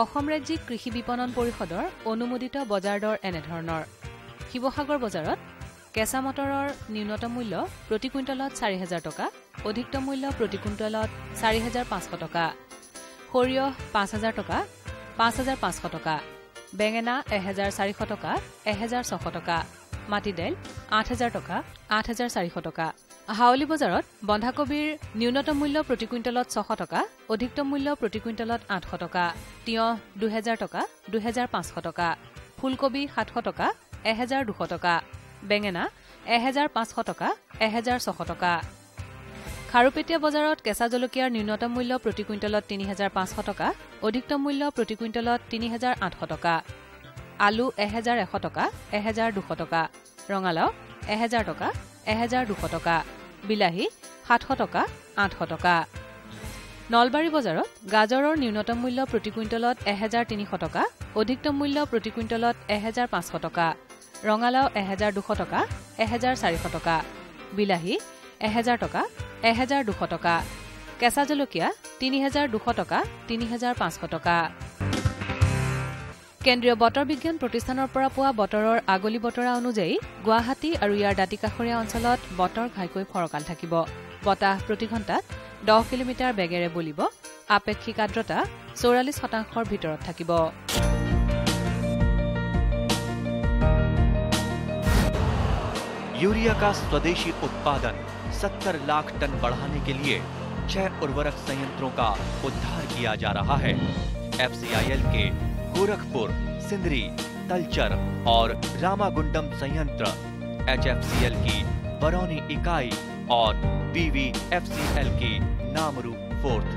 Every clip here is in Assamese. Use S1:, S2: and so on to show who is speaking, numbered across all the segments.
S1: অসম ৰাজ্যিক কৃষি বিপণন পৰিষদৰ অনুমোদিত বজাৰ দৰ এনেধৰণৰ শিৱসাগৰ বজাৰত কেঁচা মটৰৰ ন্যূনতম মূল্য প্ৰতি কুইণ্টলত ৪,০০০ টকা, অধিকতম মূল্য প্ৰতি কুইণ্টলত ৪,৫০০ টকা, সৰিয়হ ৫,০০০ টকা, ৫,৫০০ টকা, বেঙেনা ১,৪০০ টকা, ১,৬০০ টকা, মাটি দাইল ৮,০০০ টকা, ৮,৪০০ টকা। হাউলি বজাৰত বন্ধাকবিৰ ন্যূনতম মূল্য প্ৰতি কুইণ্টলত ৬০০ টকা, অধিকতম মূল্য প্ৰতি কুইণ্টলত ৮০০ টকা, তিয়ঁহ ২,০০০ টকা, ২,৫০০ টকা, ফুলকবি ৭০০ টকা, ১,২০০ টকা, বেঙেনা ১,৫০০ টকা, ১,৬০০ টকা। খাৰুপেটীয়া বজাৰত কেঁচা জলকীয়াৰ ন্যূনতম মূল্য প্ৰতি কুইণ্টলত ৩,৫০০ টকা, অধিকতম মূল্য প্ৰতি কুইণ্টলত ৩,৮০০ টকা, আলু ১,১০০ টকা, ১,২০০ টকা, ৰঙালাও ১,০০০ টকা, ১,২০০ টকা, বিলাহী ৭০০ টকা, ৮০০ টকা। নলবাৰী বজাৰত গাজৰৰ ন্যূনতম মূল্য প্ৰতি কুইণ্টলত ১,৩০০ টকা, অধিকতম মূল্য প্ৰতি কুইণ্টলত ১,৫০০ টকা, ৰঙালাও ১,২০০ টকা, ১,৪০০ টকা, বিলাহী ১,০০০ টকা, ১,২০০ টকা, কেঁচা জলকীয়া ৩,২০০ টকা, ৩,৫০০ টকা। কেন্দ্ৰীয় বতৰ বিজ্ঞান প্ৰতিষ্ঠানৰ পৰা পোৱা বতৰৰ আগলি বতৰা অনুযায়ী গুৱাহাটী আৰু ইয়াৰ দাঁতিকাষৰীয়া অঞ্চলত বতৰ ঘাইকৈ ফৰকাল থাকিব। বতাহ প্ৰতি ঘণ্টাত 10 কিলোমিটাৰ বেগেৰে বলিব। আপেক্ষিক আৰ্দ্ৰতা 44% ভিতৰত থাকিব।
S2: यूरिया का स्वदेशी उत्पादन 70 लाख टन बढ़ाने के लिए 6 उर्वरक संयंत्रों का उद्धार किया जा रहा है। FCIL के गोरखपुर, सिंदरी, तलचर और रामागुंडम संयंत्र, HFCL की बरौनी इकाई और BVFCL की नामरू फोर्थ।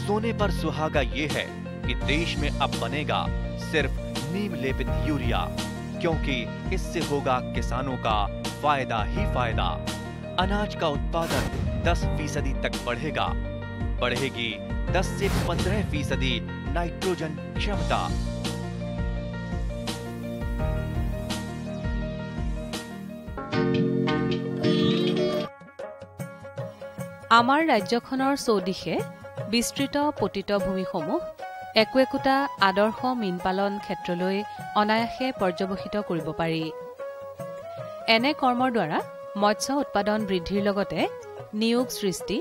S2: सोने पर सुहागा ये है कि देश में अब बनेगा सिर्फ नीम लेपित यूरिया, क्योंकि इससे होगा किसानों का फायदा ही फायदा। अनाज का उत्पादन 10% तक बढ़ेगा। बढ़ेगी 10 से 15% नाइट्रोजन क्षमता।
S1: আমাৰ ৰাজ্যখনৰ চৌদিশে বিস্তৃত পতিত ভূমিসমূহ একো একোটা আদৰ্শ মীন পালন ক্ষেত্ৰলৈ অনায়াসে পৰ্যবেক্ষিত কৰিব পাৰি। এনে কৰ্মৰ দ্বাৰা মৎস্য উৎপাদন বৃদ্ধিৰ লগতে নিয়োগ সৃষ্টি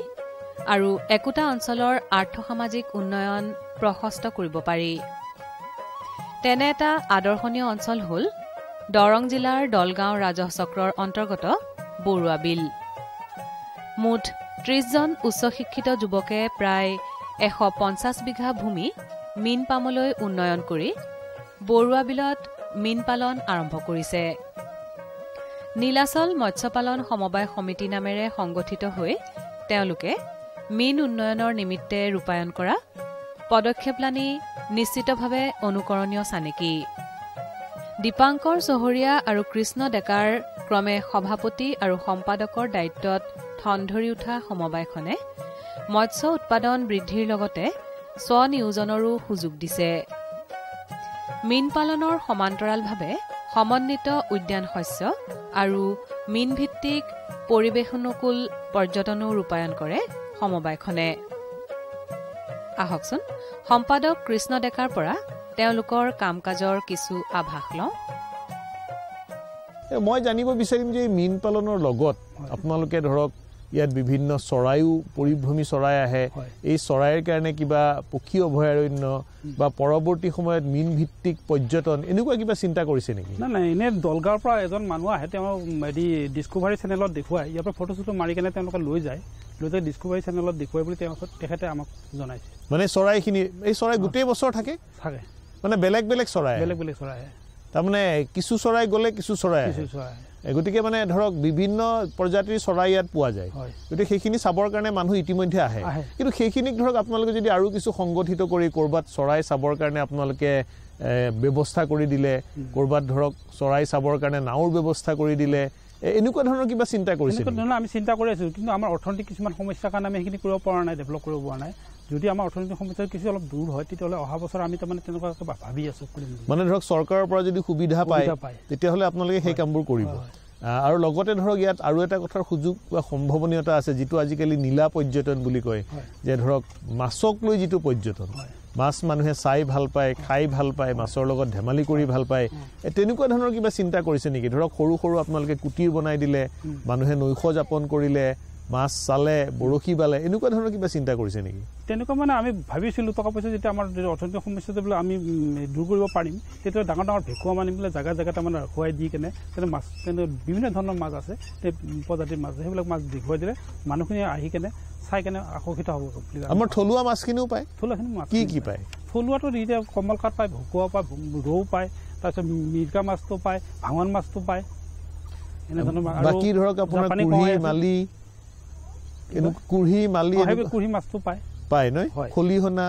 S1: আৰু একোটা অঞ্চলৰ আৰ্থ-সামাজিক উন্নয়ন প্ৰশস্ত কৰিব পাৰি। তেনে এটা আদৰ্শনীয় অঞ্চল হ'ল দৰং জিলাৰ দলগাঁও ৰাজহ চক্ৰৰ অন্তৰ্গত বৰুৱা বিল। মুঠ ৩০ জন উচ্চ শিক্ষিত যুৱকে প্ৰায় ১৫০ বিঘা ভূমি মীন পামলৈ উন্নয়ন কৰি বৰুৱা বিলত মীন পালন আৰম্ভ কৰিছে। নীলাচল মৎস্য পালন সমবায় সমিতি নামেৰে সংগঠিত হৈ তেওঁলোকে মীন উন্নয়নৰ নিমিত্তে ৰূপায়ণ কৰা পদক্ষেপলানি নিশ্চিতভাৱে অনুকৰণীয় চানেকি। দীপাংকৰ চহৰীয়া আৰু কৃষ্ণ ডেকাৰ ক্ৰমে সভাপতি আৰু সম্পাদকৰ দায়িত্বত ঠন ধৰি উঠা সমবায়খনে মৎস্য উৎপাদন বৃদ্ধিৰ লগতে স্বনিয়োজনৰো সুযোগ দিছে। মীন পালনৰ সমান্তৰালভাৱে সমন্বিত উদ্যান শস্য আৰু মীনভিত্তিক পৰিৱেশ অনুকূল পৰ্যটনো ৰূপায়ণ কৰে সমবায়খনে। আহকচোন সম্পাদক কৃষ্ণ ডেকাৰ পৰা তেওঁলোকৰ কাম কাজৰ কিছু আভাস লওঁ।
S3: মই জানিব বিচাৰিম যে মীন পালনৰ লগত আপোনালোকে ধৰক ইয়াত বিভিন্ন চৰাইও পৰিভ্ৰমী চৰাই আহে, এই চৰাইৰ কাৰণে কিবা পক্ষী অভয়াৰণ্য বা পৰৱৰ্তী সময়ত মীন ভিত্তিক পৰ্যটন এনেকুৱা কিবা চিন্তা কৰিছে নেকি?
S4: নাই, এনে দলগাঁৱৰ পৰা এজন মানুহ আহে, তেওঁ ডিস্কভাৰী চেনেলত দেখুৱাই, ইয়াৰ পৰা ফটো চটো মাৰি কেনে তেওঁলোকে লৈ যায় ডিস্কভাৰী চেনেলত দেখুৱাই বুলি তেখেতে আমাক জনাইছে।
S3: মানে চৰাইখিনি এই চৰাই গোটেই বছৰ থাকে মানে বেলেগ বেলেগ চৰাই আহে। তাৰমানে কিছু চৰাই গ'লে কিছু চৰাই আহে, গতিকে মানে ধৰক বিভিন্ন প্ৰজাতিৰ চৰাই ইয়াত পোৱা যায়। গতিকে সেইখিনি চাবৰ কাৰণে মানুহ ইতিমধ্যে আহে, কিন্তু সেইখিনিক ধৰক আপোনালোকে যদি আৰু কিছু সংগঠিত কৰি ক'ৰবাত চৰাই চাবৰ কাৰণে আপোনালোকে ব্যৱস্থা কৰি দিলে, ক'ৰবাত ধৰক চৰাই চাবৰ কাৰণে নাওৰ ব্যৱস্থা কৰি দিলে, এনেকুৱা ধৰণৰ কিবা চিন্তা কৰিছে?
S4: আমি চিন্তা কৰি আছোঁ, কিন্তু আমাৰ অৰ্থনৈতিক কিছুমান সমস্যাৰ কাৰণে আমি সেইখিনি কৰিব পৰা নাই, ডেভেলপ কৰিব পৰা নাই। যদি আমাৰ অৰ্থনৈতিক সমস্যা কিছু অলপ দূৰ হয় তেতিয়াহ'লে অহা বছৰ আমি তাৰমানে তেনেকুৱাকৈ ভাবি আছোঁ।
S3: মানে ধৰক চৰকাৰৰ পৰা যদি সুবিধা পায় তেতিয়াহ'লে আপোনালোকে সেই কামবোৰ কৰিব। আৰু লগতে ধৰক ইয়াত আৰু এটা কথাৰ সুযোগ বা সম্ভাৱনীয়তা আছে যিটো আজিকালি নীলা পৰ্যটন বুলি কয় যে ধৰক মাছক লৈ যিটো পৰ্যটন মাছ মানুহে চাই ভাল পায় খাই ভাল পায় মাছৰ লগত ধেমালি কৰি ভাল পায় তেনেকুৱা ধৰণৰ কিবা চিন্তা কৰিছে নেকি ধৰক সৰু সৰু আপোনালোকে কুটিৰ বনাই দিলে মানুহে নৈশ যাপন কৰিলে মাছ চালে বৰশী বালে এনেকুৱা ধৰণৰ কিবা চিন্তা কৰিছে নেকি
S4: তেনেকুৱা মানে আমি ভাবিছিলোঁ টকা পইচা যেতিয়া আমাৰ অৰ্থনৈতিক সমস্যাটো বোলে আমি দূৰ কৰিব পাৰিম তেতিয়া ডাঙৰ ডাঙৰ ভেকুৱা মানি পেলাই জেগা তাৰমানে ৰখুৱাই দি কেনে তেনে মাছ তেনে বিভিন্ন ধৰণৰ মাছ আছে প্ৰজাতিৰ মাছ সেইবিলাক মাছ দেখুৱাই দিলে মানুহখিনি আহি কেনে চাই কেনে আকৰ্ষিত হ'ব
S3: আমাৰ থলুৱা মাছখিনিও পায়
S4: থলুৱাখিনি মাছ
S3: কি পায়
S4: থলুৱাটো এতিয়া কমলকাট পায় ভকুৱা পায় ৰৌ পায় তাৰপিছত মিৰ্কা মাছটো পায় ভাঙন মাছটো পায় এনেধৰণৰ
S3: বাকী ধৰক আপোনাৰ কুঢ়ি মালি
S4: কুঢ়ি মাছটো
S3: পায় নহয় খলিহনা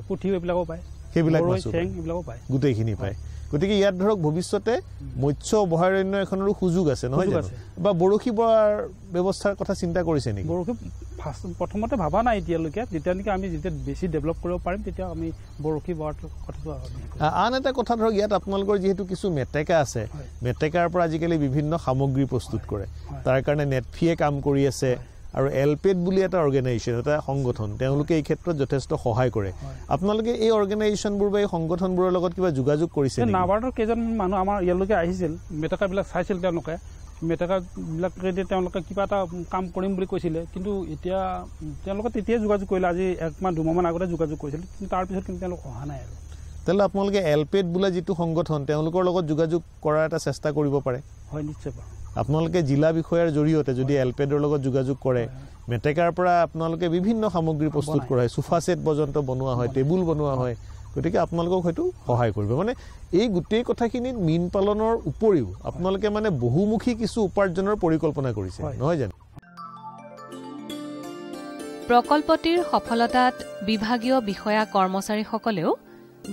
S4: পুঠি এইবিলাকো পায়
S3: সেইবিলাক
S4: এইবিলাকো পায়
S3: গোটেইখিনি পায় গতিকে ইয়াত ধৰক ভৱিষ্যতে মৎস্য অভয়াৰণ্য এখনৰো সুযোগ আছে নহয় জানো বা বৰশী বোৱাৰ ব্যৱস্থাৰ কথা চিন্তা কৰিছে নেকি
S4: বৰশী প্ৰথমতে ভাবা নাই এতিয়ালৈকে যেতিয়া নেকি আমি যেতিয়া বেছি ডেভেলপ কৰিব পাৰিম তেতিয়া আমি বৰশী বোৱাটো কথাটো
S3: আন এটা কথা ধৰক ইয়াত আপোনালোকৰ যিহেতু কিছু মেটেকা আছে মেটেকাৰ পৰা আজিকালি বিভিন্ন সামগ্ৰী প্ৰস্তুত কৰে তাৰ কাৰণে নেটফিয়ে কাম কৰি আছে আৰু এলপেড বুলি এটা অৰ্গেনাইজেশ্যন এটা সংগঠন তেওঁলোকে এই ক্ষেত্ৰত যথেষ্ট সহায় কৰে আপোনালোকে এই অৰ্গেনাইজেশ্যনবোৰ বা এই সংগঠনবোৰৰ লগত কিবা যোগাযোগ কৰিছে
S4: নাবাৰ্ডৰ কেইজন মানুহ আমাৰ ইয়ালৈকে আহিছিল মেটেকাবিলাক চাইছিল তেওঁলোকে মেটেকাবিলাক তেওঁলোকে কিবা এটা কাম কৰিম বুলি কৈছিলে কিন্তু এতিয়া তেওঁলোকে তেতিয়াই যোগাযোগ কৰিলে আজি 1 মাহ 2 মাহমান আগতে যোগাযোগ কৰিছিল কিন্তু তাৰপিছত কিন্তু তেওঁলোক অহা নাই আৰু
S3: তেতিয়াহ'লে আপোনালোকে এলপেড বোলা যিটো সংগঠন তেওঁলোকৰ লগত যোগাযোগ কৰাৰ এটা চেষ্টা কৰিব পাৰে
S4: হয় নিশ্চয় বাৰু
S3: আপোনালোকে জিলা বিষয়াৰ জৰিয়তে যদি এলপেডৰ লগত যোগাযোগ কৰে মেটেকাৰ পৰা আপোনালোকে বিভিন্ন সামগ্ৰী প্ৰস্তুত কৰা হয় সোফা সেট পৰ্যন্ত বনোৱা হয় টেবুল বনোৱা হয় গতিকে আপোনালোকক হয়তো সহায় কৰিব মানে এই গোটেই কথাখিনিত মীন পালনৰ উপৰিও আপোনালোকে মানে বহুমুখী কিছু উপাৰ্জনৰ পৰিকল্পনা কৰিছে নহয় জানো
S1: প্ৰকল্পটিৰ সফলতাত বিভাগীয় বিষয়া কৰ্মচাৰীসকলেও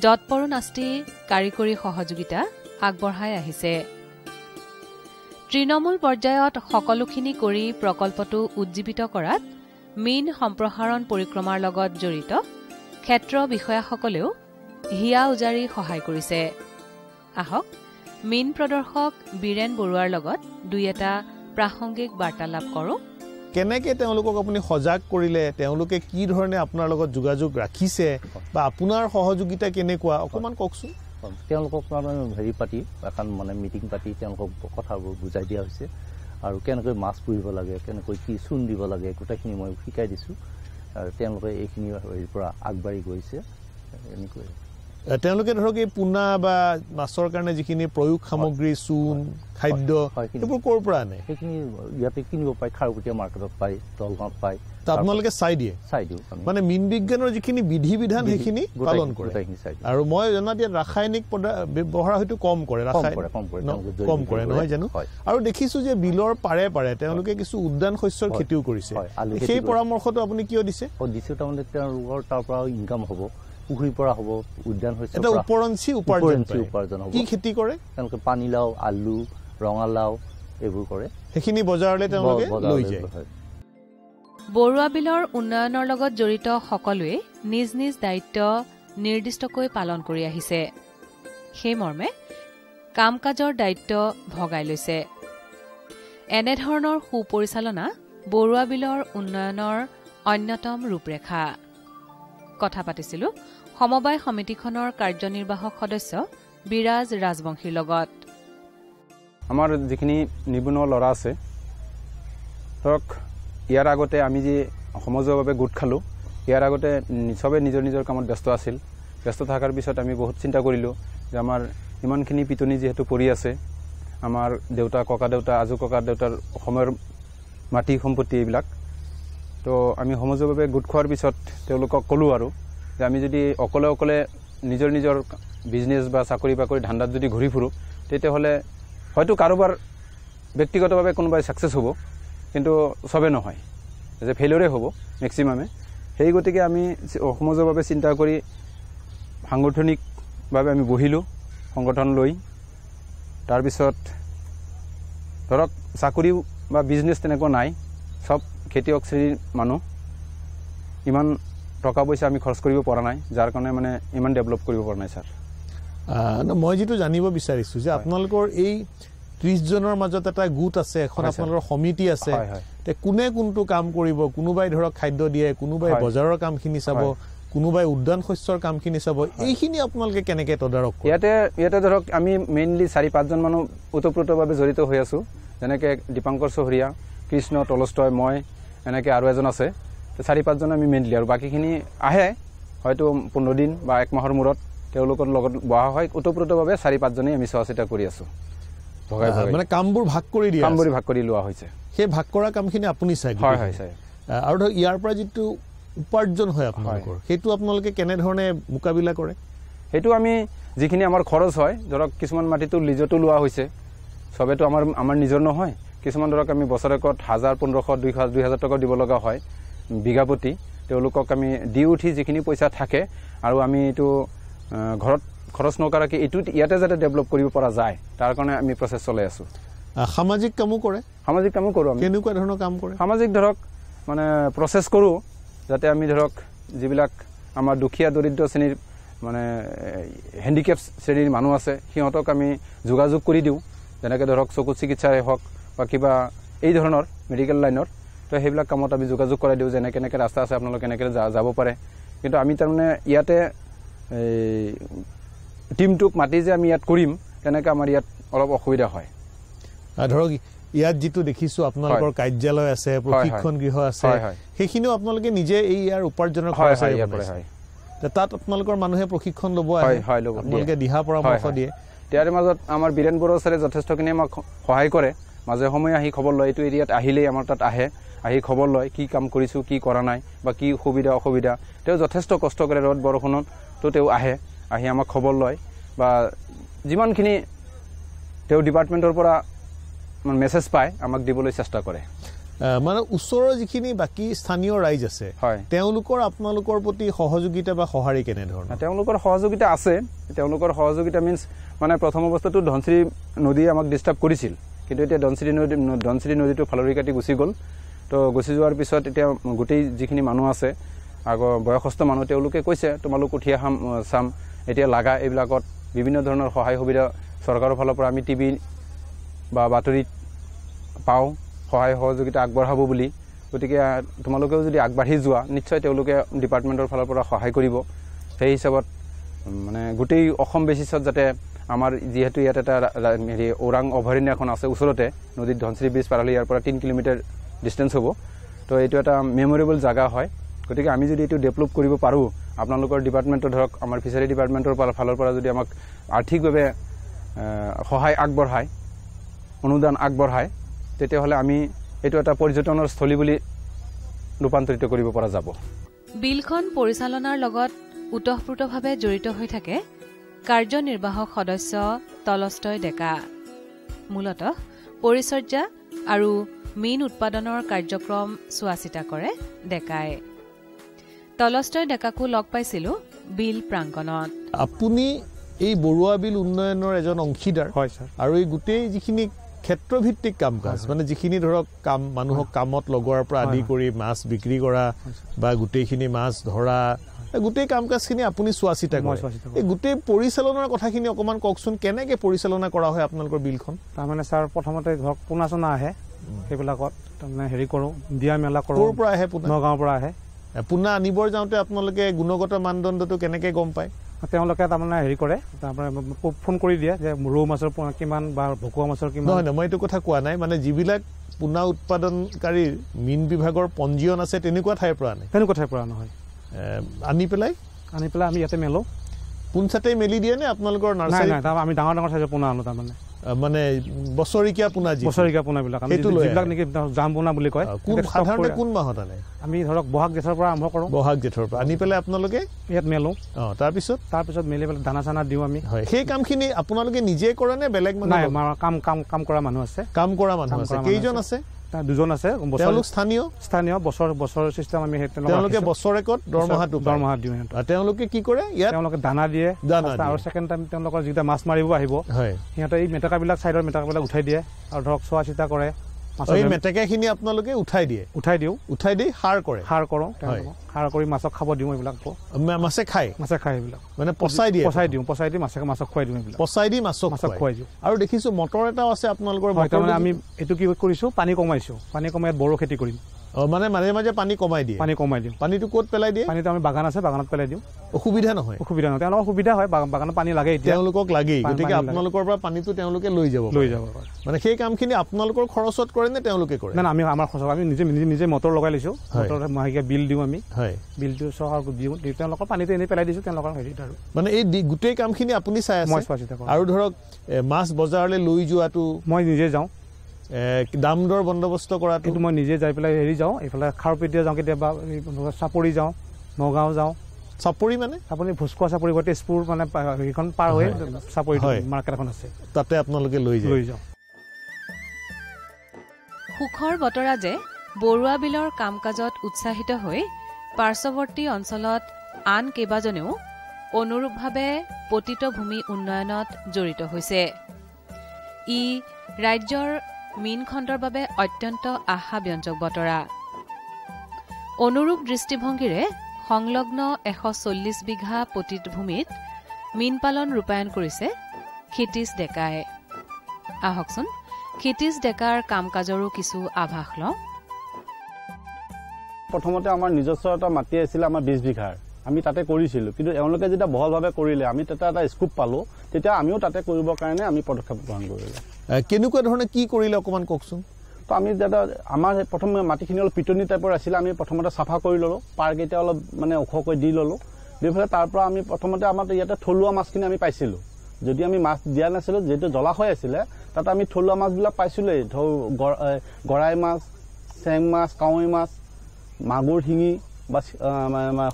S1: যৎপৰোনাস্তি কাৰিকৰী সহযোগিতা আগবঢ়াই আহিছে তৃণমূল পৰ্যায়ত সকলোখিনি কৰি প্ৰকল্পটো উজ্জীৱিত কৰাত মীন সম্প্ৰসাৰণ পৰিক্ৰমাৰ লগত জড়িত ক্ষেত্ৰ বিষয়াসকলেও হিয়া উজাৰি সহায় কৰিছে আহক মীন প্ৰদৰ্শক বীৰেন বৰুৱাৰ লগত দুই এটা প্ৰাসংগিক বাৰ্তালাপ কৰোঁ
S3: কেনেকৈ তেওঁলোকক আপুনি সজাগ কৰিলে তেওঁলোকে কি ধৰণে আপোনাৰ লগত যোগাযোগ ৰাখিছে বা আপোনাৰ সহযোগিতা কেনেকুৱা অকণমান কওকচোন
S5: তেওঁলোকক হেৰি পাতি এখন মানে মিটিং পাতি তেওঁলোকক কথাবোৰ বুজাই দিয়া হৈছে আৰু কেনেকৈ মাছ পুহিব লাগে কেনেকৈ কি চূণ দিব লাগে গোটেইখিনি মই শিকাই দিছোঁ আৰু তেওঁলোকে এইখিনি হেৰিৰ পৰা আগবাঢ়ি গৈছে এনেকৈ
S3: তেওঁলোকে ধৰক এই পোনা বা মাছৰ কাৰণে যিখিনি প্ৰয়োগ সামগ্ৰী চূণ খাদ্য সেইবোৰ ক'ৰ পৰা আনে
S5: সেইখিনি ইয়াতে কিনিব পায় খাৰুপতীয়া মাৰ্কেটত পায় দলগাঁৱত পায়
S3: আপোনালোকে চাই দিওঁ মানে মীন বিজ্ঞানৰ যিখিনি বিধি বিধান সেইখিনি পালন কৰে আৰু মই জনাত ইয়াত ৰাসায়নিক ব্যৱহাৰ হয়তো কম কৰে নহয় জানো আৰু দেখিছোঁ যে বিলৰ পাৰে পাৰে তেওঁলোকে কিছু উদ্যান শস্যৰ খেতিও কৰিছে সেই পৰামৰ্শটো আপুনি কিয় দিছে
S5: দিছোঁ তাৰমানে তেওঁলোকৰ তাৰ পৰা ইনকাম হ'ব পুখুৰীৰ পৰা হ'ব উদ্যান শস্য
S3: এটা উপৰঞ্চি উপাৰ্জন
S5: হ'ব
S3: কি খেতি কৰে
S5: তেওঁলোকে পানীলাও আলু ৰঙালাও এইবোৰ কৰে
S3: সেইখিনি বজাৰলৈ তেওঁলোকে লৈ যায়
S1: বৰুৱা বিলৰ উন্নয়নৰ লগত জড়িত সকলোৱে নিজ নিজ দায়িত্ব নিৰ্দিষ্টকৈ পালন কৰি আহিছে সেইমৰ্মে কাম কাজৰ দায়িত্ব ভগাই লৈছে এনেধৰণৰ সুপৰিচালনা বৰুৱা বিলৰ উন্নয়নৰ অন্যতম ৰূপৰেখা কথা পাতিছিলোঁ সমবায় সমিতিখনৰ কাৰ্যনিৰ্বাহক সদস্য বিৰাজ ৰাজবংশীৰ লগত
S4: আমাৰ যিখিনি নিবনুৱা ল'ৰা আছে ধৰক ইয়াৰ আগতে আমি যে সমাজৰ গোট খালোঁ ইয়াৰ আগতে চবে নিজৰ নিজৰ কামত ব্যস্ত আছিল ব্যস্ত থকাৰ পিছত আমি বহুত চিন্তা কৰিলোঁ যে আমাৰ ইমানখিনি পিটনি যিহেতু পৰি আছে আমাৰ দেউতা ককা দেউতা আজু ককা দেউতাৰ অসমৰ মাটি সম্পত্তি এইবিলাক তো আমি সমাজৰ গোট খোৱাৰ পিছত তেওঁলোকক ক'লোঁ আৰু যে আমি যদি অকলে নিজৰ নিজৰ বিজনেছ বা চাকৰি বাকৰি ধান্দাত যদি ঘূৰি ফুৰোঁ তেতিয়াহ'লে হয়তো কাৰোবাৰ ব্যক্তিগতভাৱে কোনোবাই ছাকচেছ হ'ব কিন্তু চবে নহয় যে ফেইলিয়ৰে হ'ব মেক্সিমামে সেই গতিকে আমি সমাজৰ বাবে চিন্তা কৰি সাংগঠনিকভাৱে আমি বহিলোঁ সংগঠন লৈ তাৰপিছত ধৰক চাকৰি বা বিজনেছ তেনেকুৱা নাই সব খেতিয়ক শ্ৰেণীৰ মানুহ ইমান টকা পইচা আমি খৰচ কৰিব পৰা নাই যাৰ কাৰণে মানে ইমান ডেভেলপ কৰিব পৰা নাই ছাৰ
S3: মই যেটো জানিব বিচাৰিছোঁ যে আপোনালোকৰ এই 30 জনৰ মাজত এটা গোট আছে এখন আপোনালোকৰ সমিতি আছে তে কোনে কোনটো কাম কৰিব কোনোবাই ধৰক খাদ্য দিয়ে কোনোবাই বজাৰৰ কামখিনি চাব কোনোবাই উদ্যান শস্যৰ কামখিনি চাব এইখিনি আপোনালোকে কেনেকৈ তদাৰক কৰে
S4: ইয়াতে ধৰক আমি মেইনলি 4-5 জন মানুহ ওতপ্ৰোতভাৱে জড়িত হৈ আছো যেনেকৈ দীপাংকৰ চহৰীয়া কৃষ্ণ টলষ্টয় মই এনেকৈ আৰু এজন আছে 4-5 জন আমি মেইনলি আৰু বাকীখিনি আহে হয়তো 15 দিন বা 1 মাহৰ মূৰত তেওঁলোকৰ লগত বহা হয় ওতপ্ৰোতভাৱে 4-5 জনেই আমি চোৱা চিতা কৰি আছো
S3: মানে কামবোৰ ভাগ কৰি লোৱা
S4: হৈছে
S3: সেই ভাগ কৰা কামখিনি আপুনি চাই
S4: হয় হয় চাই
S3: আৰু ধৰক ইয়াৰ পৰা যিটো উপাৰ্জন হয় আপোনালোকৰ সেইটো আপোনালোকে কেনেধৰণে মোকাবিলা কৰে
S4: সেইটো আমি যিখিনি আমাৰ খৰচ হয় ধৰক কিছুমান মাটিটো লিজতো লোৱা হৈছে সবেতো আমাৰ নিজৰ নহয় কিছুমান ধৰক আমি বছৰেকত 1000-1500-2000 টকা দিব লগা হয় বিঘা প্ৰতি তেওঁলোকক আমি দি উঠি যিখিনি পইচা থাকে আৰু আমি এইটো ঘৰত খৰচ নকৰাকে এইটো ইয়াতে যাতে ডেভেলপ কৰিব পৰা যায় তাৰ কাৰণে আমি প্ৰচেছ চলাই আছো
S3: সামাজিক কামো কৰোঁ
S4: আমি
S3: কেনেকুৱা ধৰণৰ কাম কৰে
S4: সামাজিক ধৰক মানে প্ৰচেছ কৰোঁ যাতে আমি ধৰক যিবিলাক আমাৰ দুখীয়া দৰিদ্ৰ শ্ৰেণীৰ মানে হেণ্ডিকেপ শ্ৰেণীৰ মানুহ আছে সিহঁতক আমি যোগাযোগ কৰি দিওঁ যেনেকৈ ধৰক চকু চিকিৎসাই হওক বা কিবা এই ধৰণৰ মেডিকেল লাইনৰ তো সেইবিলাক কামত আমি যোগাযোগ কৰাই দিওঁ যেনে কেনেকৈ ৰাস্তা আছে আপোনালোকে কেনেকৈ যাব পাৰে কিন্তু আমি তাৰমানে ইয়াতে টিমটোক মাতি যে আমি ইয়াত কৰিম তেনেকৈ আমাৰ ইয়াত অলপ অসুবিধা হয়
S3: ধৰক ইয়াত যিটো দেখিছো আপোনালোকৰ কাৰ্যালয় আছে প্ৰশিক্ষণ গৃহ আছে সেইখিনিও আপোনালোকে নিজে এই ইয়াৰ উপাৰ্জনৰ খৰচ হয় তাত আপোনালোকৰ মানুহে প্ৰশিক্ষণ ল'ব আপোনালোকে দিহা পৰামৰ্শ দিয়ে
S4: ইয়াৰ মাজত আমাৰ বীৰেন বড়ো ছাৰে যথেষ্টখিনি আমাক সহায় কৰে মাজে সময়ে আহি খবৰ লয় এইটো এৰিয়াত আহিলেই আমাৰ তাত আহি খবৰ লয় কি কাম কৰিছোঁ কি কৰা নাই বা কি সুবিধা অসুবিধা তেওঁ যথেষ্ট কষ্ট কৰে ৰ'দ বৰষুণত তো তেওঁ আহি আমাক খবৰ লয় বা যিমানখিনি তেওঁ ডিপাৰ্টমেণ্টৰ পৰা মেছেজ পায় আমাক দিবলৈ চেষ্টা কৰে
S3: মানে ওচৰৰ যিখিনি বাকী স্থানীয় ৰাইজ আছে তেওঁলোকৰ আপোনালোকৰ প্ৰতি সহযোগিতা বা সঁহাৰি কেনেধৰণৰ
S4: তেওঁলোকৰ সহযোগিতা আছে তেওঁলোকৰ সহযোগিতা মিনছ মানে প্ৰথম অৱস্থাটো ধনশ্ৰী নদীয়ে আমাক ডিষ্টাৰ্ব কৰিছিল কিন্তু এতিয়া ধনশ্ৰী নদীটো ফালৰি কাটি গুচি গ'ল তো গুচি যোৱাৰ পিছত এতিয়া গোটেই যিখিনি মানুহ আছে আগৰ বয়সস্থ মানুহ তেওঁলোকে কৈছে তোমালোক উঠি চাম এতিয়া লাগা এইবিলাকত বিভিন্ন ধৰণৰ সহায় সুবিধা চৰকাৰৰ ফালৰ পৰা আমি টিভি বা বাতৰিত পাওঁ সহায় সহযোগিতা আগবঢ়াব বুলি গতিকে তোমালোকেও যদি আগবাঢ়ি যোৱা নিশ্চয় তেওঁলোকে ডিপাৰ্টমেণ্টৰ ফালৰ পৰা সহায় কৰিব সেই হিচাপত মানে গোটেই অসম বেচিছত যাতে আমাৰ যিহেতু ইয়াত এটা হেৰি ওৰাং অভয়াৰণ্য এখন আছে ওচৰতে নদীত ধনশ্ৰী ব্ৰিজ পাৰ হ'লে ইয়াৰ পৰা 3 কিলোমিটাৰ ডিষ্টেঞ্চ হ'ব তো এইটো এটা মেমৰেবল জাগা হয় গতিকে আমি যদি এইটো ডেভেলপ কৰিব পাৰোঁ আপোনালোকৰ ডিপাৰ্টমেণ্টৰ ধৰক আমাৰ ফিচাৰী ডিপাৰ্টমেণ্টৰ ফালৰ পৰা যদি আমাক আৰ্থিকভাৱে সহায় আগবঢ়ায় অনুদান আগবঢ়ায় তেতিয়াহ'লে আমি এইটো এটা পৰ্যটনৰ স্থলী বুলি ৰূপান্তৰিত কৰিব পৰা যাব
S1: বিলখন পৰিচালনাৰ লগত উতঃপ্ৰোতভাৱে জড়িত হৈ থাকে কাৰ্যনিৰ্বাহক সদস্য তলষ্টয় ডেকা মূলতঃ পৰিচৰ্যা আৰু মীন উৎপাদনৰ কাৰ্যক্ৰম চোৱা চিতা কৰে ডেকাই তলষ্টয় ডেকাকো লগ পাইছিলোঁ বিল প্ৰাংগণত
S3: আপুনি এই বৰুৱা বিল উন্নয়নৰ এজন অংশীদাৰ
S6: হয় ছাৰ
S3: আৰু এই গোটেই যিখিনি ক্ষেত্ৰভিত্তিক কাম কাজ মানে যিখিনি ধৰক কাম মানুহক কামত লগোৱাৰ পৰা আদি কৰি মাছ বিক্ৰী কৰা বা গোটেইখিনি মাছ ধৰা গোটেই কাম কাজখিনি আপুনি চোৱা চিতা কৰে এই গোটেই পৰিচালনাৰ কথাখিনি অকণমান কওকচোন কেনেকৈ পৰিচালনা কৰা হয় আপোনালোকৰ বিলখন
S6: তাৰমানে ছাৰ প্ৰথমতে ধৰক পোনা চোনা আহে সেইবিলাকত তাৰমানে হেৰি কৰোঁ দিয়া মেলা কৰোঁ
S3: ক'ৰ পৰা আহে পোনা
S6: নগাঁৱৰ পৰা আহে
S3: পোনা আনিবৰ যাওঁতে আপোনালোকে গুণগত মানদণ্ডটো কেনেকৈ গম পায়
S6: তেওঁলোকে তাৰমানে হেৰি কৰে তাৰপৰা ফোন কৰি দিয়ে যে ৰৌ মাছৰ কিমান বা ভকুৱা মাছৰ কিমান
S3: নহয় মই এইটো কথা কোৱা নাই মানে যিবিলাক পোনা উৎপাদনকাৰীৰ মীন বিভাগৰ পঞ্জীয়ন আছে তেনেকুৱা ঠাইৰ পৰা আনে
S6: তেনেকুৱা ঠাইৰ পৰা নহয়
S3: আনি পেলাই
S6: আমি ইয়াতে মেলোঁ
S3: পোনচাতেই মেলি দিয়ে নে আপোনালোকৰ নাৰ্চাৰী
S6: আমি ডাঙৰ চাইজৰ পোনা আনো তাৰমানে
S3: মানে বছৰিকীয়া
S6: পোনাবিলাক যিবিলাক নেকি জাম পোনা বুলি কয়
S3: সাধাৰণতে কোন মাহত আনে
S6: আমি ধৰক বহাগ জেঠৰ পৰা আৰম্ভ কৰোঁ
S3: বহাগ জেঠৰ পৰা আনি পেলাই আপোনালোকে
S6: ইয়াত মেলোঁ
S3: তাৰপিছত
S6: মেলি পেলাই দানা চানা দিওঁ আমি
S3: হয় সেই কামখিনি আপোনালোকে নিজে কৰে নে বেলেগ
S6: নাই কাম কৰা মানুহ আছে
S3: কেইজন আছে
S6: 2জন আছে
S3: তেওঁলোক স্থানীয়
S6: বছৰ চিষ্টেম আমি
S3: তেওঁলোকে বছৰেকত দৰমহা দিওঁ তেওঁলোকে কি কৰে ইয়াত
S6: তেওঁলোকে দানা দিয়ে আৰু ছেকেণ্ড টাইম তেওঁলোকৰ যিকেইটা মাছ মাৰিব আহিব সিহঁতে এই মেটেকাবিলাক চাইডৰ মেটেকাবিলাক উঠাই দিয়ে আৰু ধৰক চোৱা চিতা কৰে
S3: এই মেটেকাখিনি আপোনালোকে উঠাই দিয়ে উঠাই দি সাৰ কৰে
S6: সাৰ কৰোঁ সাৰ কৰি মাছক খাব দিওঁ এইবিলাক
S3: মাছে খায়
S6: সেইবিলাক
S3: মানে পচাই দি
S6: মাছক খুৱাই দিওঁ এইবিলাক
S3: পচাই দি মাছক খুৱাই দিওঁ আৰু দেখিছোঁ মটৰ এটাও আছে আপোনালোকৰ
S6: তাৰমানে আমি এইটো কি কৰিছোঁ পানী কমাইছোঁ পানী কমাই বড়ো খেতি কৰিম
S3: মানে মাজে মাজে পানী কমাই দিওঁ পানীটো ক'ত পেলাই দিয়ে
S6: পানীটো আমি বাগান আছে বাগানত পেলাই দিওঁ
S3: অসুবিধা নহয়
S6: তেওঁলোকৰ সুবিধা হয় বাগানত পানী লাগে
S3: তেওঁলোকক লাগেই গতিকে আপোনালোকৰ পৰা পানীটো তেওঁলোকে লৈ যাব মানে সেই কামখিনি আপোনালোকৰ খৰচত কৰে নে তেওঁলোকে কৰে
S6: না আমি আমাৰ খৰচ আমি নিজে মটৰ লগাই লৈছোঁ মটৰ মাহেকীয়া বিল দিওঁ আমি বিলটো চৰকাৰক দিওঁ তেওঁলোকৰ পানীটো এনেই পেলাই দিছোঁ তেওঁলোকৰ হেৰিত আৰু
S3: মানে এই গোটেই কামখিনি আপুনি চাই আছে আৰু ধৰক মাছ বজাৰলৈ লৈ যোৱাটো
S6: মই নিজে যাওঁ
S3: দাম দৰ বন্দোবস্ত কৰাটো
S6: কিন্তু মই নিজে যাই পেলাই হেৰি যাওঁ এইফালে খাৰুপেটীয়া যাওঁ কেতিয়াবা চাপৰি যাওঁ নগাঁও যাওঁ
S3: চাপৰি মানে
S6: আপুনি ভোজখোৱা চাপৰি তেজপুৰ মানে সেইখন পাৰ হৈ চাপৰি মাৰ্কেট এখন আছে
S3: তাতে আপোনালোকে লৈ যাওঁ
S1: সুখৰ বতৰা যে বৰুৱা বিলৰ কাম কাজত উৎসাহিত হৈ পাৰ্শ্বৱৰ্তী অঞ্চলত আন কেইবাজনেও অনুৰূপভাৱে পতিত ভূমি উন্নয়নত জড়িত হৈছে ই ৰাজ্যৰ মীন খণ্ডৰ বাবে অত্যন্ত আশাব্যঞ্জক বতৰা অনুৰূপ দৃষ্টিভংগীৰে সংলগ্ন 140 বিঘা পতিত ভূমিত মীন পালন ৰূপায়ণ কৰিছে ক্ষিতিশ ডেকাই আহকচোন ক্ষিতিশ ডেকাৰ কাম কাজৰো কিছু আভাস লওঁ
S7: প্ৰথমতে আমাৰ নিজস্ব এটা মাটি আছিল আমাৰ 20 বিঘাৰ আমি তাতে কৰিছিলোঁ কিন্তু এওঁলোকে যেতিয়া বহলভাৱে কৰিলে আমি তাতে এটা স্কোপ পালোঁ তেতিয়া আমিও তাতে কৰিবৰ কাৰণে আমি পদক্ষেপ গ্ৰহণ কৰিলোঁ
S3: কেনেকুৱা ধৰণে কি কৰিলে অকণমান কওকচোন
S7: তো আমি দাদা আমাৰ প্ৰথমে মাটিখিনি অলপ পিটনি টাইপৰ আছিল আমি প্ৰথমতে চাফা কৰি ল'লোঁ পাৰকেইটা অলপ মানে ওখকৈ দি ল'লোঁ দি পেলাই তাৰ পৰা আমি প্ৰথমতে আমাৰ ইয়াতে থলুৱা মাছখিনি আমি পাইছিলোঁ যদি আমি মাছ দিয়া নাছিলোঁ যিহেতু জলাশয় আছিলে তাতে আমি থলুৱা মাছবিলাক পাইছিলোঁৱেই ধৰ গৰাই মাছ চেং মাছ কাৱৈ মাছ মাগুৰ শিঙি বা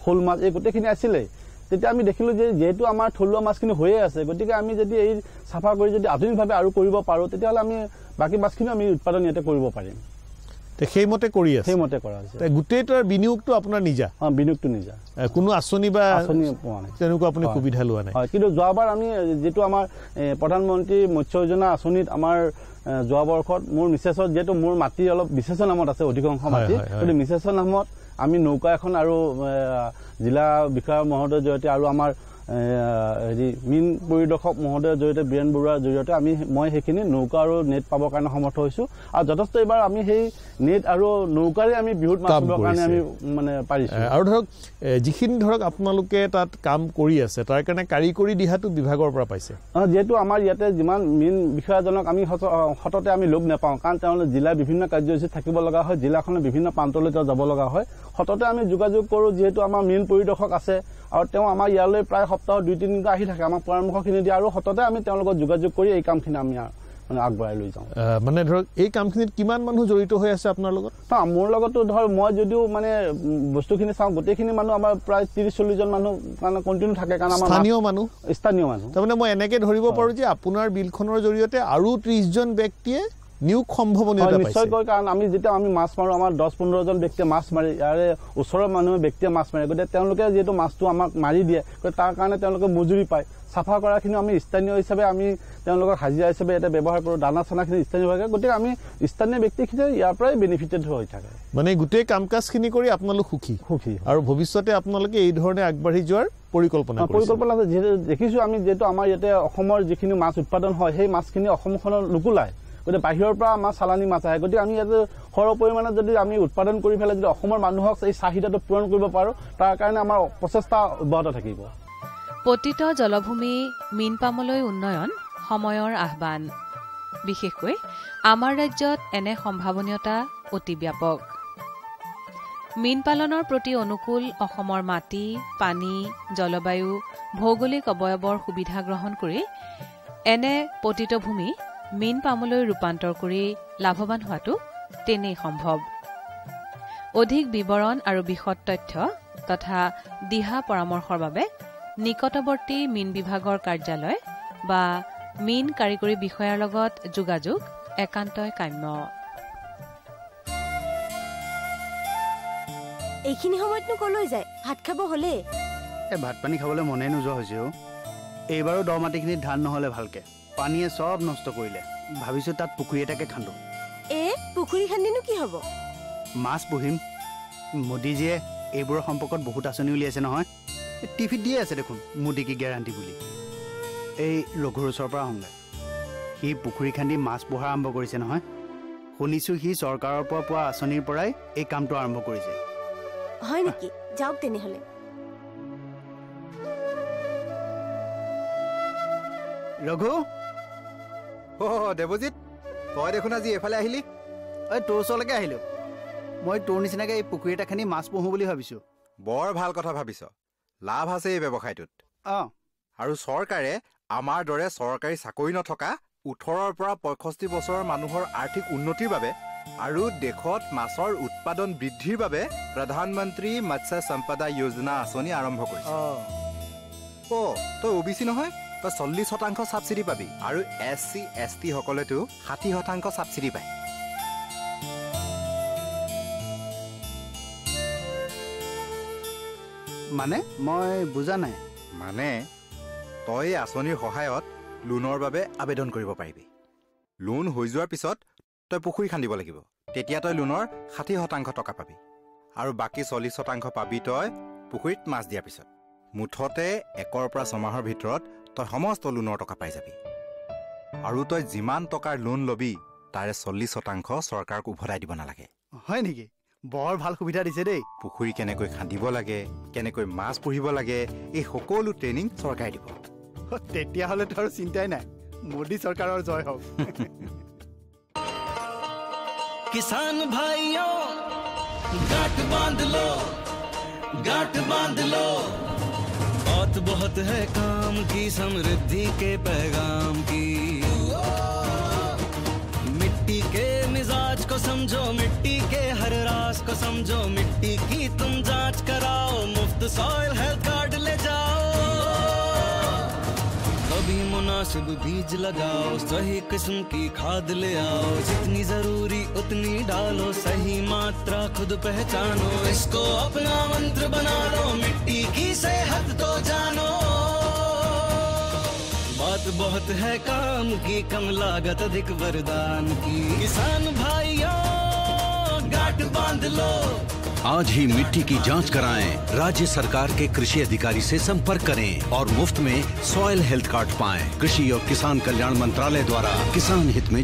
S7: শ'ল মাছ এই গোটেইখিনি আছিলেই তেতিয়া আমি দেখিলোঁ যে যিহেতু আমাৰ থলুৱা মাছখিনি হৈয়ে আছে গতিকে আমি যদি এই চাফা কৰি যদি আধুনিকভাৱে আৰু কৰিব পাৰোঁ তেতিয়াহ'লে আমি বাকী মাছখিনি আমি উৎপাদন ইয়াতে কৰিব পাৰিম
S3: সেইমতে কৰি আছে
S7: সেইমতে কৰা হৈছে
S3: গোটেইটোৰ বিনিয়োগটো আপোনাৰ নিজা
S7: বিনিয়োগটো নিজা
S3: কোনো আঁচনি বা
S7: আঁচনি পোৱা নাই
S3: তেনেকুৱা আপুনি সুবিধা লোৱা নাই
S7: হয় কিন্তু যোৱাবাৰ আমি যিটো আমাৰ প্ৰধানমন্ত্ৰী মৎস্য যোজনা আঁচনিত আমাৰ যোৱা বৰ্ষত মোৰ মিছেছৰ যিহেতু মোৰ মাটি অলপ বিশেষৰ নামত আছে অধিকাংশ মাটি কিন্তু মিছেছৰ নামত আমি নৌকা এখন আৰু জিলা বিষয়া মহোদয়ৰ জৰিয়তে আৰু আমাৰ হেৰি মীন পৰিদৰ্শক মহোদয়ৰ জৰিয়তে বীৰেণ বৰুৱাৰ জৰিয়তে মই সেইখিনি নৌকা আৰু নেট পাবৰ কাৰণে সমৰ্থ হৈছোঁ আৰু যথেষ্ট এইবাৰ আমি সেই নেট আৰু নৌকাৰে আমি বিহুত মাছ ধৰিবৰ কাৰণে আমি মানে পাৰিছোঁ
S3: আৰু ধৰক যিখিনি ধৰক আপোনালোকে তাত কাম কৰি আছে তাৰ কাৰণে কাৰিকৰী দিহাটো বিভাগৰ পৰা পাইছে
S7: যিহেতু আমাৰ ইয়াতে যিমান মীন বিষয়াজনক আমি সততে আমি লগ নাপাওঁ কাৰণ তেওঁলোকে জিলাৰ বিভিন্ন কাৰ্যসূচীত থাকিব লগা হয় জিলাখনৰ বিভিন্ন প্ৰান্তলৈ যাব লগা হয় সততে আমি যোগাযোগ কৰোঁ যিহেতু আমাৰ মীন পৰিদৰ্শক আছে আৰু তেওঁ আমাৰ ইয়ালৈ প্ৰায় সপ্তাহত 2-3 দিনকৈ আহি থাকে আমাক পৰামৰ্শখিনি দিয়ে আৰু সততে আমি তেওঁলোকক যোগাযোগ কৰি এই কামখিনি আমি মানে আগবঢ়াই লৈ যাওঁ
S3: মানে ধৰক এই কামখিনিত কিমান মানুহ জড়িত হৈ আছে আপোনাৰ লগত
S7: মোৰ লগতো ধৰ মই যদিও মানে বস্তুখিনি চাওঁ গোটেইখিনি মানুহ আমাৰ প্ৰায় 30-40 জন মানুহ মানে কণ্টিনিউ থাকে কাৰণ আমাৰ স্থানীয় মানুহ
S3: তাৰমানে মই এনেকৈ ধৰিব পাৰোঁ যে আপোনাৰ বিলখনৰ জৰিয়তে আৰু 30 জন ব্যক্তিয়ে নিয়োগ সম্ভাৱনীয়তা পাইছে
S7: নিশ্চয়কৈ কাৰণ আমি যেতিয়া আমি মাছ মাৰোঁ আমাৰ 10-15 জন ব্যক্তিয়ে মাছ মাৰি ইয়াৰে ওচৰৰ মানুহে ব্যক্তিয়ে মাছ মাৰে গতিকে তেওঁলোকে যিহেতু মাছটো আমাক মাৰি দিয়ে তাৰ কাৰণে তেওঁলোকে মজুৰি পায় চাফা কৰাখিনি আমি স্থানীয় হিচাপে আমি তেওঁলোকক হাজিৰা হিচাপে ইয়াতে ব্যৱহাৰ কৰোঁ দানা চানাখিনি স্থানীয়ভাৱে গতিকে আমি স্থানীয় ব্যক্তিখিনি ইয়াৰ পৰাই বেনিফিটেড হৈ থাকে
S3: মানে গোটেই কাম কাজখিনি কৰি আপোনালোক সুখী আৰু ভৱিষ্যতে আপোনালোকে এই ধৰণে আগবাঢ়ি যোৱাৰ পৰিকল্পনা
S7: আছে যিহেতু দেখিছোঁ আমি যিহেতু আমাৰ ইয়াতে অসমৰ যিখিনি মাছ উৎপাদন হয় সেই মাছখিনি অসমখনৰ নুকুলায় গতিকে বাহিৰৰ পৰা আমাৰ চালানী মাছ আহে গতিকে আমি ইয়াতে সৰহ পৰিমাণে যদি আমি উৎপাদন কৰি পেলাই যদি অসমৰ মানুহক এই চাহিদাটো পূৰণ কৰিব পাৰোঁ তাৰ কাৰণে আমাৰ প্ৰচেষ্টা অব্যাহত থাকিব
S1: পতিত জলভূমি মীনপামলৈ উন্নয়ন সময়ৰ আহ্বান বিশেষকৈ আমাৰ ৰাজ্যত এনে সম্ভাৱনীয়তা অতি ব্যাপক মীন পালনৰ প্ৰতি অনুকূল অসমৰ মাটি পানী জলবায়ু ভৌগোলিক অৱয়ৱৰ সুবিধা গ্ৰহণ কৰি এনে পতিত ভূমি মীন পামলৈ ৰূপান্তৰ কৰি লাভৱান হোৱাটো তেনেই সম্ভৱ অধিক বিৱৰণ আৰু বিশদ তথ্য তথা দিহা পৰামৰ্শৰ বাবে নিকটৱৰ্তী মীন বিভাগৰ কাৰ্যালয় বা মীন কাৰিকৰী বিষয়াৰ লগত যোগাযোগ একান্তই কাম্য
S8: এইখিনি সময়তনো কলৈ যায় ভাত খাব হলে
S9: ভাত পানী খাবলৈ মনে নোযোৱা হৈছে এইবাৰো দ মাটিখিনিত ধান নহলে ভালকে পানীয়ে সব নষ্ট কৰিলে ভাবিছো তাত পুখুৰী এটাকে খান্দো
S8: পুখুৰী খান্দিনো কি হ'ব?
S9: মাছ পুহিম। মোদীজীয়ে এইবোৰৰ সম্পৰ্কত বহুত আঁচনি উলিয়াইছে নহয়। টিভিত দিয়ে আছে দেখোন মোদী কি গেৰাণ্টি বুলি। এই ৰঘুৰ ওচৰৰ পৰা আহোঁগৈ। সি পুখুৰী খান্দি মাছ পোহা আৰম্ভ কৰিছে নহয়। শুনিছোঁ সি চৰকাৰৰ পৰা পোৱা আঁচনিৰ পৰাই এই কামটো আৰম্ভ কৰিছে।
S8: হয় নেকি? যাওক তেনেহ'লে।
S9: ৰঘু,
S10: দেৱজিৎ, তই দেখোন আজি এইফালে আহিলি?
S9: ঐ তোৰ ওচৰলৈকে আহিলোঁ। মই তোৰ নিচিনাকৈ এই পুখুৰী এটা খান্দি মাছ পোহোঁ বুলি ভাবিছোঁ।
S10: বৰ ভাল কথা ভাবিছ। লাভ আছে এই ব্যৱসায়টোত।
S9: অঁ,
S10: আৰু চৰকাৰে আমাৰ দৰে চৰকাৰী চাকৰি নথকা 18ৰ পৰা 65 বছৰৰ মানুহৰ আৰ্থিক উন্নতিৰ বাবে আৰু দেশত মাছৰ উৎপাদন বৃদ্ধিৰ বাবে প্ৰধানমন্ত্ৰী মৎস্য সম্পদা যোজনা আঁচনি আৰম্ভ কৰিছে। তই OBC নহয়? তই 40% ছাবচিডি পাবি আৰু SC ST সকলেতো 60% ছাবচিডি পায়।
S9: মানে মই বুজা নাই।
S10: মানে তই এই আঁচনিৰ সহায়ত লোনৰ বাবে আবেদন কৰিব পাৰিবি। লোন হৈ যোৱাৰ পিছত তই পুখুৰী খান্দিব লাগিব। তেতিয়া তই লোনৰ 60% টকা পাবি আৰু বাকী 40% পাবি তই পুখুৰীত মাছ দিয়াৰ পিছত। মুঠতে 1ৰ পৰা 6 মাহৰ ভিতৰত তই সমস্ত লোনৰ টকা পাই যাবি। আৰু তই যিমান টকাৰ লোন ল'বি তাৰে 40% চৰকাৰক উভতাই দিব নালাগে।
S9: হয় নেকি? বৰ ভাল সুবিধা দিছে দেই।
S10: পুখুৰী কেনেকৈ খান্দিব লাগে, কেনেকৈ মাছ পুহিব লাগে, এই সকলো ট্ৰেইনিং চৰকাৰে দিব।
S9: তেতিয়াহ'লেতো আৰু চিন্তাই নাই। মোদী চৰকাৰৰ জয় হওক।
S11: किसान भाइयों गांठ बांध लो, गांठ बांध लो। बहुत बहुत है काम की, समृद्धि के पैगाम की। मिट्टी के मिजाज को समझो, मिट्टी के हर राज को समझो। मिट्टी की तुम जांच कराओ, मुफ्त सॉइल हेल्थ कार्ड ले जाओ। कभी मुनासिब बीज लगाओ, सही किस्म की खाद ले आओ। जितनी जरूरी उतनी डालो, सही मात्रा खुद पहचानो। इसको अपना मंत्र बना लो, मिट्टी की सेहत तो जानो। बात बहुत है काम की, कम लागत अधिक वरदान की। किसान भाइयों गांठ बांध लो।
S12: आज ही मिट्टी की जांच कराएं। राज्य सरकार के कृषि अधिकारी से संपर्क करें और मुफ्त में सॉइल हेल्थ कार्ड पाएं। कृषि और किसान कल्याण मंत्रालय द्वारा किसान हित में